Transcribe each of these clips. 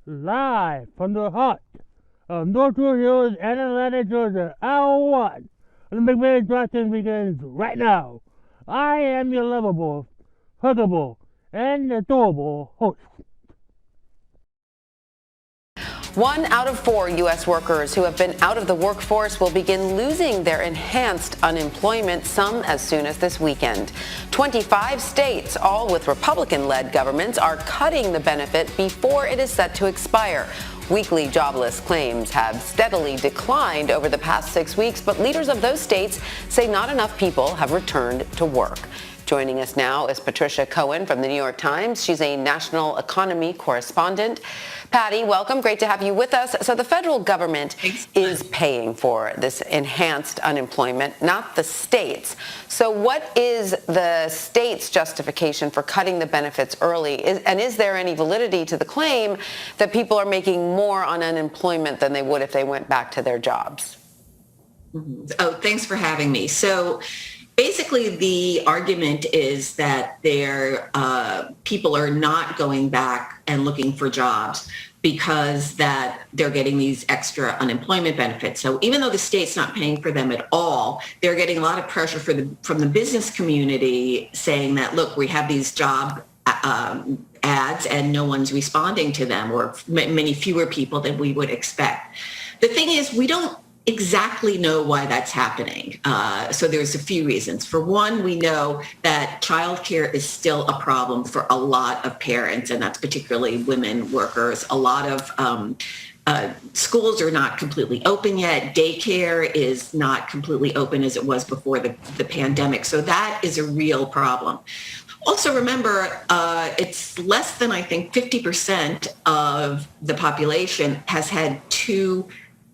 live from the heart of Northwood Hills and Atlanta, Georgia. Hour one of the McMahon Johnson begins right now. I am your lovable, huggable, and adorable host. 1 out of 4 U.S. workers who have been out of the workforce will begin losing their enhanced unemployment, some as soon as this weekend. 25 states, all with Republican-led governments, are cutting the benefit before it is set to expire. Weekly jobless claims have steadily declined over the past 6 weeks, but leaders of those states say not enough people have returned to work. Joining us now is Patricia Cohen from the New York Times. She's a national economy correspondent. Patty, welcome. Great to have you with us. So the federal government is paying for this enhanced unemployment, not the states. So what is the state's justification for cutting the benefits early? And is there any validity to the claim that people are making more on unemployment than they would if they went back to their jobs? Oh, thanks for having me. So basically, the argument is that people are not going back and looking for jobs because that they're getting these extra unemployment benefits. So even though the state's not paying for them at all, they're getting a lot of pressure from the business community saying that, look, we have these job ads and no one's responding to them, or many fewer people than we would expect. The thing is, we don't exactly know why that's happening. So there's a few reasons. For one, we know that childcare is still a problem for a lot of parents, and that's particularly women workers. A lot of schools are not completely open yet. Daycare is not completely open as it was before the pandemic. So that is a real problem. Also, remember, it's less than, I think, 50% of the population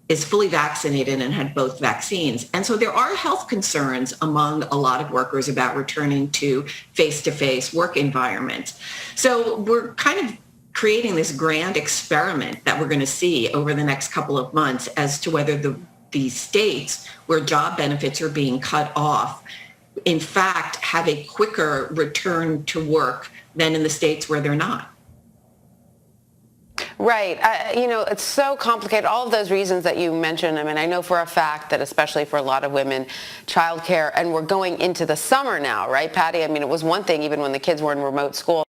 is fully vaccinated and had both vaccines. And so there are health concerns among a lot of workers about returning to face-to-face work environments. So we're kind of creating this grand experiment that we're going to see over the next couple of months as to whether the states where job benefits are being cut off, in fact, have a quicker return to work than in the states where they're not. Right. It's so complicated. All of those reasons that you mentioned, I mean, I know for a fact that especially for a lot of women, childcare, and we're going into the summer now, right, Patty? I mean, it was one thing even when the kids were in remote school.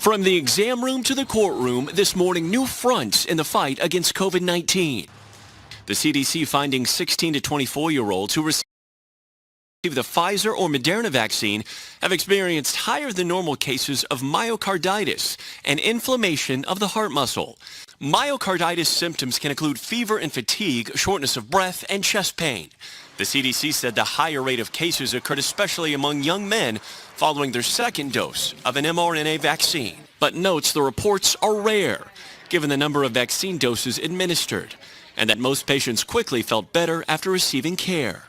From the exam room to the courtroom, this morning, new fronts in the fight against COVID-19. The CDC finding 16 to 24-year-olds who received the Pfizer or Moderna vaccine have experienced higher than normal cases of myocarditis and inflammation of the heart muscle. Myocarditis symptoms can include fever and fatigue, shortness of breath, and chest pain. The CDC said the higher rate of cases occurred especially among young men following their second dose of an mRNA vaccine, but notes the reports are rare, given the number of vaccine doses administered, and that most patients quickly felt better after receiving care.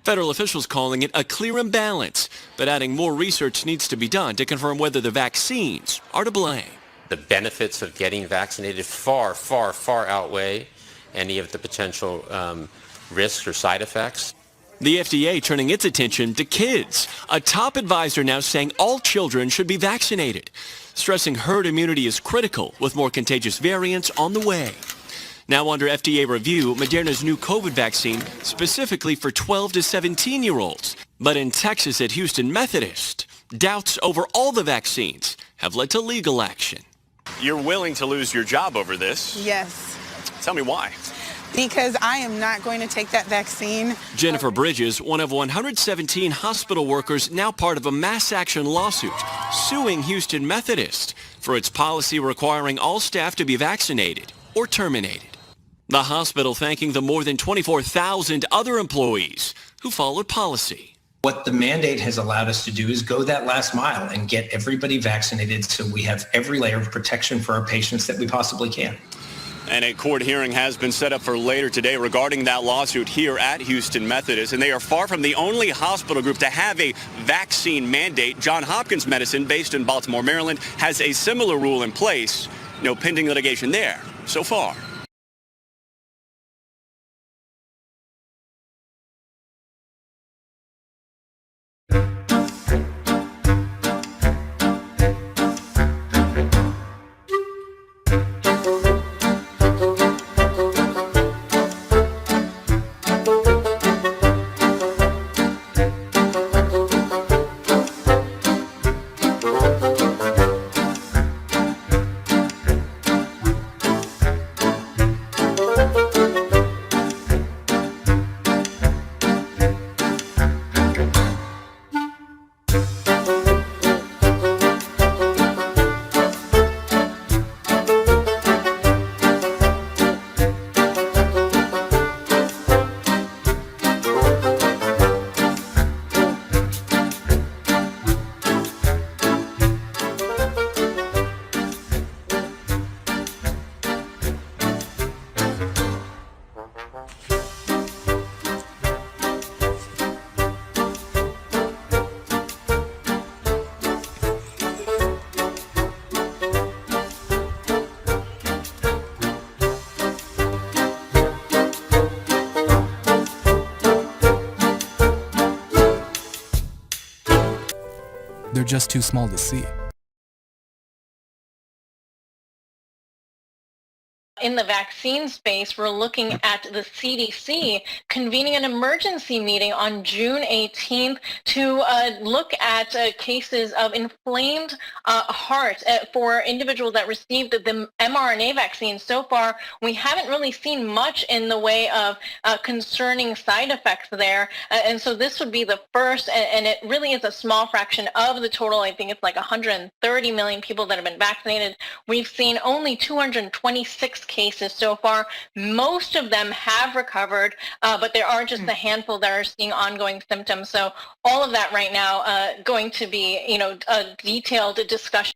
Federal officials calling it a clear imbalance, but adding more research needs to be done to confirm whether the vaccines are to blame. The benefits of getting vaccinated far, far, far outweigh any of the potential risks or side effects. The FDA turning its attention to kids. A top advisor now saying all children should be vaccinated, stressing herd immunity is critical with more contagious variants on the way. Now under FDA review, Moderna's new COVID vaccine specifically for 12 to 17-year-olds. But in Texas at Houston Methodist, doubts over all the vaccines have led to legal action. You're willing to lose your job over this? Yes. Tell me why. Because I am not going to take that vaccine. Jennifer Bridges, one of 117 hospital workers now part of a mass action lawsuit suing Houston Methodist for its policy requiring all staff to be vaccinated or terminated. The hospital thanking the more than 24,000 other employees who followed policy. What the mandate has allowed us to do is go that last mile and get everybody vaccinated so we have every layer of protection for our patients that we possibly can. And a court hearing has been set up for later today regarding that lawsuit here at Houston Methodist. And they are far from the only hospital group to have a vaccine mandate. Johns Hopkins Medicine, based in Baltimore, Maryland, has a similar rule in place. No pending litigation there so far. They're just too small to see. In the vaccine space, we're looking at the CDC convening an emergency meeting on June 18th to look at cases of inflamed heart for individuals that received the mRNA vaccine. So far, we haven't really seen much in the way of concerning side effects there. And so this would be the first, and it really is a small fraction of the total. I think it's like 130 million people that have been vaccinated. We've seen only 226 cases so far. Most of them have recovered, but there are just a handful that are seeing ongoing symptoms. So all of that right now going to be, a detailed discussion